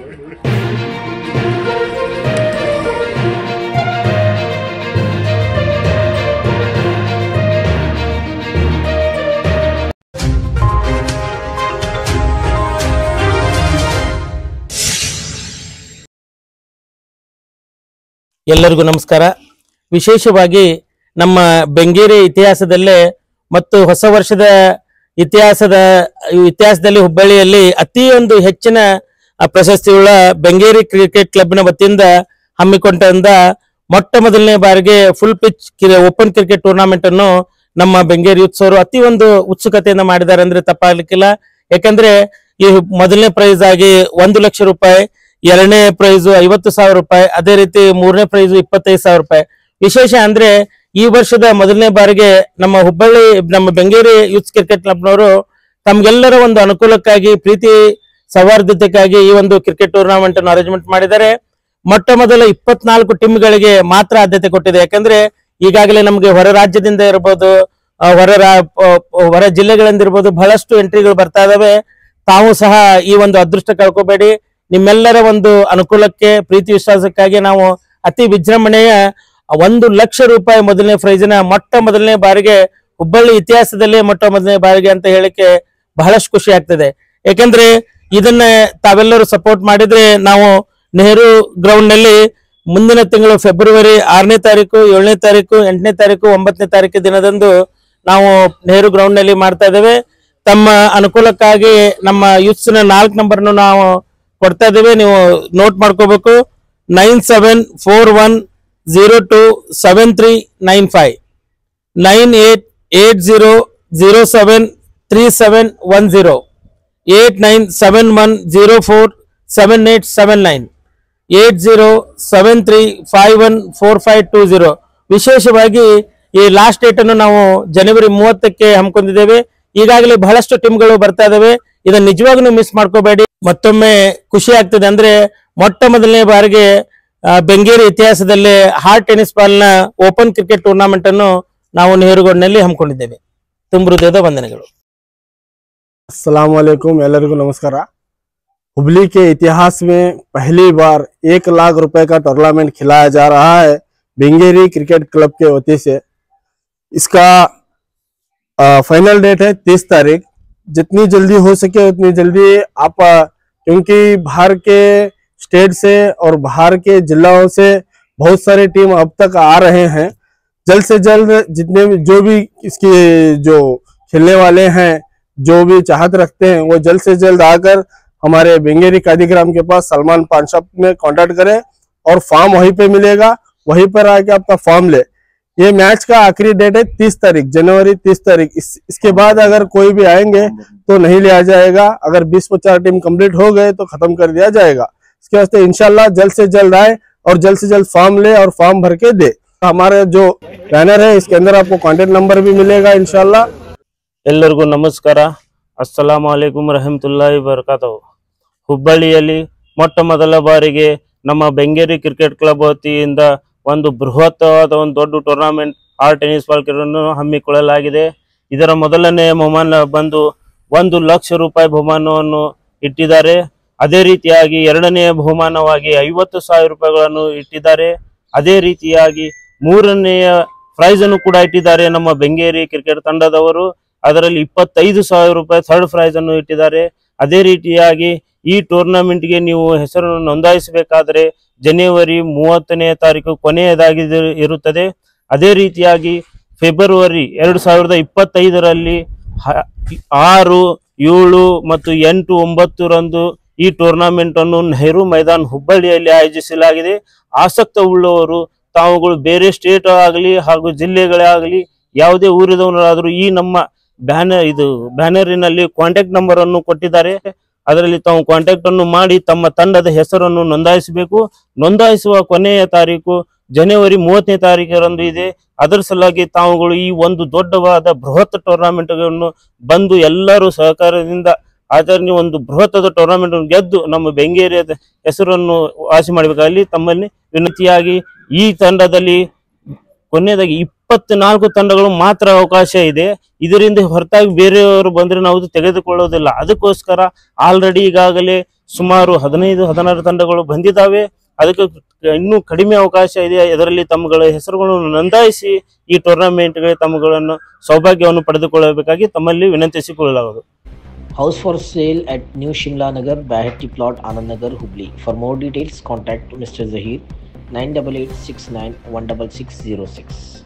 ಎಲ್ಲರಿಗೂ ನಮಸ್ಕಾರ. ವಿಶೇಷವಾಗಿ ನಮ್ಮ ಬೆಂಗೇರಿ ಇತಿಹಾಸದಲ್ಲೇ ಮತ್ತು ಹೊಸ ವರ್ಷದ ಇತಿಹಾಸದಲ್ಲಿ ಹುಬ್ಬಳ್ಳಿಯಲ್ಲಿ ಅತಿ ಒಂದು ಹೆಚ್ಚಿನ ಪ್ರಶಸ್ತಿಯುಳ್ಳ ಬೆಂಗೇರಿ ಕ್ರಿಕೆಟ್ ಕ್ಲಬ್ನ ವತಿಯಿಂದ ಹಮ್ಮಿಕೊಂಡ ಮೊಟ್ಟ ಮೊದಲನೇ ಬಾರಿಗೆ full pitch open cricket tournament ಅನ್ನು ನಮ್ಮ ಬೆಂಗೇರಿ ಯೂತ್ಸ್ ಅವರು ಅತಿ ಒಂದು ಉತ್ಸುಕತೆಯಿಂದ ಮಾಡಿದ್ದಾರೆ ಅಂದ್ರೆ ತಪ್ಪಾಗ್ಲಿಕ್ಕಿಲ್ಲ. ಯಾಕಂದ್ರೆ ಈ ಮೊದಲನೇ ಪ್ರೈಸ್ ಆಗಿ 1 ಲಕ್ಷ ರೂಪಾಯಿ, ಎರಡನೇ ಪ್ರೈಸ್ 50,000 ರೂಪಾಯಿ, ಅದೇ ರೀತಿ ಮೂರನೇ ಪ್ರೈಸ್ 25,000 ರೂಪಾಯಿ. ವಿಶೇಷ ಅಂದ್ರೆ ಈ ವರ್ಷದ ಮೊದಲನೇ ಬಾರಿಗೆ ನಮ್ಮ ಬೆಂಗೇರಿ ಯೂತ್ ಕ್ರಿಕೆಟ್ ಕ್ಲಬ್ನವರು ತಮ್ಗೆಲ್ಲರ ಒಂದು ಅನುಕೂಲಕ್ಕಾಗಿ, ಪ್ರೀತಿ ಸೌಹಾರ್ದತೆಗಾಗಿ ಈ ಒಂದು ಕ್ರಿಕೆಟ್ ಟೂರ್ನಮೆಂಟ್ ಅನ್ನು ಅರೇಂಜ್ಮೆಂಟ್ ಮಾಡಿದ್ದಾರೆ. ಮೊಟ್ಟ ಮೊದಲ 24 ಟೀಮ್ಗಳಿಗೆ ಮಾತ್ರ ಆದ್ಯತೆ ಕೊಟ್ಟಿದೆ. ಯಾಕಂದ್ರೆ ಈಗಾಗಲೇ ನಮ್ಗೆ ಹೊರ ರಾಜ್ಯದಿಂದ ಇರ್ಬೋದು, ಹೊರ ಜಿಲ್ಲೆಗಳಿಂದ ಇರ್ಬೋದು, ಬಹಳಷ್ಟು ಎಂಟ್ರಿಗಳು ಬರ್ತಾ ಇದಾವೆ. ತಾವು ಸಹ ಈ ಒಂದು ಅದೃಷ್ಟ ಕಳ್ಕೋಬೇಡಿ. ನಿಮ್ಮೆಲ್ಲರ ಒಂದು ಅನುಕೂಲಕ್ಕೆ, ಪ್ರೀತಿ ವಿಶ್ವಾಸಕ್ಕಾಗಿ ನಾವು ಅತಿ ವಿಜೃಂಭಣೆಯ 1 ಲಕ್ಷ ರೂಪಾಯಿ ಮೊದಲನೇ ಪ್ರೈಸ್ನ ಮೊಟ್ಟ ಮೊದಲನೇ ಬಾರಿಗೆ ಹುಬ್ಬಳ್ಳಿ ಇತಿಹಾಸದಲ್ಲಿ ಮೊಟ್ಟ ಮೊದಲನೇ ಬಾರಿಗೆ ಅಂತ ಹೇಳಿಕೆ ಬಹಳಷ್ಟು ಖುಷಿ ಆಗ್ತದೆ. ಯಾಕಂದ್ರೆ ಇದನ್ನ ತಾವೆಲ್ಲರೂ ಸಪೋರ್ಟ್ ಮಾಡಿದ್ರೆ ನಾವು ನೆಹರು ಗ್ರೌಂಡ್ ನಲ್ಲಿ ಮುಂದಿನ ತಿಂಗಳು ಫೆಬ್ರವರಿ 6ನೇ ತಾರೀಕು, 7ನೇ ತಾರೀಕು, 8ನೇ ತಾರೀಕು, 9ನೇ ತಾರೀಕು ದಿನದಂದು ನಾವು ನೆಹರು ಗ್ರೌಂಡ್ ನಲ್ಲಿ ಮಾಡ್ತಾ ಇದ್ದೇವೆ. ತಮ್ಮ ಅನುಕೂಲಕ್ಕಾಗಿ ನಮ್ಮ ಯೂತ್ಸ್ ನ 4 ನಂಬರ್ನು ನಾವು ಕೊಡ್ತಾ ಇದ್ದೇವೆ. ನೀವು ನೋಟ್ ಮಾಡ್ಕೋಬೇಕು. 9741027395, 9880073710, 8971047879, 8073514520. ವಿಶೇಷವಾಗಿ ಈ ಲಾಸ್ಟ್ ಡೇಟ್ ಅನ್ನು ನಾವು ಜನವರಿ 30ಕ್ಕೆ ಹಮ್ಮಿಕೊಂಡಿದ್ದೇವೆ. ಈಗಾಗಲೇ ಬಹಳಷ್ಟು ಟೀಮ್ಗಳು ಬರ್ತಾ ಇದಾವೆ. ಇದನ್ನ ನಿಜವಾಗ್ಲೂ ಮಿಸ್ ಮಾಡ್ಕೋಬೇಡಿ. ಮತ್ತೊಮ್ಮೆ ಖುಷಿ ಆಗ್ತದೆ ಅಂದ್ರೆ ಮೊಟ್ಟ ಮೊದಲನೇ ಬಾರಿಗೆ ಬೆಂಗೇರಿ ಇತಿಹಾಸದಲ್ಲಿ ಹಾರ್ಟ್ ಟೆನಿಸ್ ಬಾಲ್ ನ ಓಪನ್ ಕ್ರಿಕೆಟ್ ಟೂರ್ನಮೆಂಟ್ ಅನ್ನು ನಾವು ನೆಹರುಗೌಡ್ನಲ್ಲಿ ಹಮ್ಮಿಕೊಂಡಿದ್ದೇವೆ. ತುಂಬ ಹೃದಯದ ವಂದನೆಗಳು. अस्सलाम वालेकुम, ಎಲ್ಲರಿಗೂ ನಮಸ್ಕಾರ. हुबली के इतिहास में पहली बार 1 लाख रुपए का टूर्नामेंट खिलाया जा रहा है बेंगेरी क्रिकेट क्लब के वती से। इसका फाइनल डेट है 30 तारीख। जितनी जल्दी हो सके उतनी जल्दी आप, क्योंकि बाहर के स्टेट से और बाहर के जिलों से बहुत सारे टीम अब तक आ रहे हैं। जल्द से जल्द जितने जो भी इसकी जो खेलने वाले हैं, जो भी चाहत रखते हैं, वो जल्द से जल्द आकर हमारे बेंगेरी कादीग्राम के पास सलमान पान शॉप में कांटेक्ट करें और फॉर्म वहीं पे मिलेगा, वहीं पर आके आपका फॉर्म ले। ये मैच का आखिरी डेट है 30 तारीख, जनवरी 30 तारीख। इसके बाद अगर कोई भी आएंगे तो नहीं लिया जाएगा। अगर 20-50 टीम कंप्लीट हो गए तो खत्म कर दिया जाएगा। इसके वास्ते इंशाल्लाह जल्द से जल्द आए और जल्द से जल्द फॉर्म ले और फॉर्म भर के दे। हमारे जो बैनर है इसके अंदर आपको कांटेक्ट नंबर भी मिलेगा इंशाल्लाह। ಎಲ್ಲರಿಗೂ ನಮಸ್ಕಾರ. ಅಸ್ಸಲಾಮು ಅಲೈಕುಂ ರಹಮತುಲ್ಲಾಹಿ ಬರಕಾತಹು. ಹುಬ್ಬಳ್ಳಿಯಲ್ಲಿ ಮೊಟ್ಟ ಮೊದಲ ಬಾರಿಗೆ ನಮ್ಮ ಬೆಂಗೇರಿ ಕ್ರಿಕೆಟ್ ಕ್ಲಬ್ ವತಿಯಿಂದ ಒಂದು ಬೃಹತ್ತಾದ ಒಂದು ದೊಡ್ಡ ಟೂರ್ನಮೆಂಟ್ ಹಾರ್ಟ್ ಟೆನಿಸ್ ಬಾಲ್ ಕ್ರೀಡೆಯನ್ನು ಹಮ್ಮಿಕೊಳ್ಳಲಾಗಿದೆ. ಇದರ ಮೊದಲನೇ ಬಹುಮಾನ ಬಂದು 1 ಲಕ್ಷ ರೂಪಾಯಿ ಬಹುಮಾನವನ್ನು ಇಟ್ಟಿದ್ದಾರೆ. ಅದೇ ರೀತಿಯಾಗಿ ಎರಡನೇ ಬಹುಮಾನವಾಗಿ 50,000 ರೂಪಾಯಿಗಳನ್ನು ಇಟ್ಟಿದ್ದಾರೆ. ಅದೇ ರೀತಿಯಾಗಿ ಮೂರನೆಯ ಪ್ರೈಸ್ ಅನ್ನು ಕೂಡ ಇಟ್ಟಿದ್ದಾರೆ ನಮ್ಮ ಬೆಂಗೇರಿ ಕ್ರಿಕೆಟ್ ತಂಡದವರು. ಅದರಲ್ಲಿ 25,000 ರೂಪಾಯಿ ಥರ್ಡ್ ಪ್ರೈಸ್ ಅನ್ನು ಇಟ್ಟಿದ್ದಾರೆ. ಅದೇ ರೀತಿಯಾಗಿ ಈ ಟೂರ್ನಮೆಂಟ್ಗೆ ನೀವು ಹೆಸರನ್ನು ನೋಂದಾಯಿಸಬೇಕಾದರೆ ಜನವರಿ 30ನೇ ತಾರೀಕು ಕೊನೆಯದಾಗಿ ಇರುತ್ತದೆ. ಅದೇ ರೀತಿಯಾಗಿ ಫೆಬ್ರವರಿ 2025ರಲ್ಲಿ 6, 7 ಮತ್ತು 8, 9 ರಂದು ಈ ಟೂರ್ನಮೆಂಟ್ ಅನ್ನು ನೆಹರು ಮೈದಾನ್ ಹುಬ್ಬಳ್ಳಿಯಲ್ಲಿ ಆಯೋಜಿಸಲಾಗಿದೆ. ಆಸಕ್ತ ಉಳ್ಳವರು ತಾವುಗಳು ಬೇರೆ ಸ್ಟೇಟ್ ಆಗಲಿ ಹಾಗೂ ಜಿಲ್ಲೆಗಳೇ ಆಗಲಿ ಯಾವುದೇ ಊರಿದವರಾದರೂ ಈ ನಮ್ಮ ಬ್ಯಾನರಿನಲ್ಲಿ ಕಾಂಟ್ಯಾಕ್ಟ್ ನಂಬರ್ ಅನ್ನು ಕೊಟ್ಟಿದ್ದಾರೆ. ಅದರಲ್ಲಿ ತಾವು ಕಾಂಟ್ಯಾಕ್ಟ್ ಅನ್ನು ಮಾಡಿ ತಮ್ಮ ತಂಡದ ಹೆಸರನ್ನು ನೋಂದಾಯಿಸಬೇಕು. ನೋಂದಾಯಿಸುವ ಕೊನೆಯ ತಾರೀಕು ಜನವರಿ 30ನೇ ತಾರೀಕರಂದು ಇದೆ. ಅದರ ಸಲುವಾಗಿ ತಾವುಗಳು ಈ ಒಂದು ದೊಡ್ಡವಾದ ಬೃಹತ್ ಟೂರ್ನಮೆಂಟ್ ಅನ್ನು ಬಂದು ಎಲ್ಲರೂ ಸಹಕಾರದಿಂದ ಆಚರಣೆ ಒಂದು ಬೃಹತ್ತಾದ ಟೂರ್ನಮೆಂಟ್ ಗೆದ್ದು ನಮ್ಮ ಬೆಂಗೇರಿಯ ಹೆಸರನ್ನು ವಾಸಿ ಮಾಡಬೇಕಾಗಲಿ ತಮ್ಮಲ್ಲಿ ವಿನಂತಿಯಾಗಿ. ಈ ತಂಡದಲ್ಲಿ ಕೊನೆಯದಾಗಿ 24 ತಂಡಗಳು ಮಾತ್ರ ಅವಕಾಶ ಇದೆ. ಇದರಿಂದ ಹೊರತಾಗಿ ಬೇರೆಯವರು ಬಂದ್ರೆ ನಾವು ತೆಗೆದುಕೊಳ್ಳೋದಿಲ್ಲ. ಅದಕ್ಕೋಸ್ಕರ ಆಲ್ರೆಡಿ ಈಗಾಗಲೇ ಸುಮಾರು 15-16 ತಂಡಗಳು ಬಂದಿದ್ದಾವೆ. ಅದಕ್ಕೆ ಇನ್ನೂ ಕಡಿಮೆ ಅವಕಾಶ ಇದೆ. ಇದರಲ್ಲಿ ತಮ್ಮಗಳ ಹೆಸರುಗಳನ್ನು ನೋಂದಾಯಿಸಿ ಈ ಟೂರ್ನಮೆಂಟ್ಗೆ ತಮ್ಮಗಳನ್ನು ಸೌಭಾಗ್ಯವನ್ನು ಪಡೆದುಕೊಳ್ಳಬೇಕಾಗಿ ತಮ್ಮಲ್ಲಿ ವಿನಂತಿಸಿಕೊಳ್ಳಲಾಗುವುದು. House for sale at New Shimla Nagar, Bahati Plot, Anand Nagar, Hubli. For more details, contact Mr. Zahir 9886916606.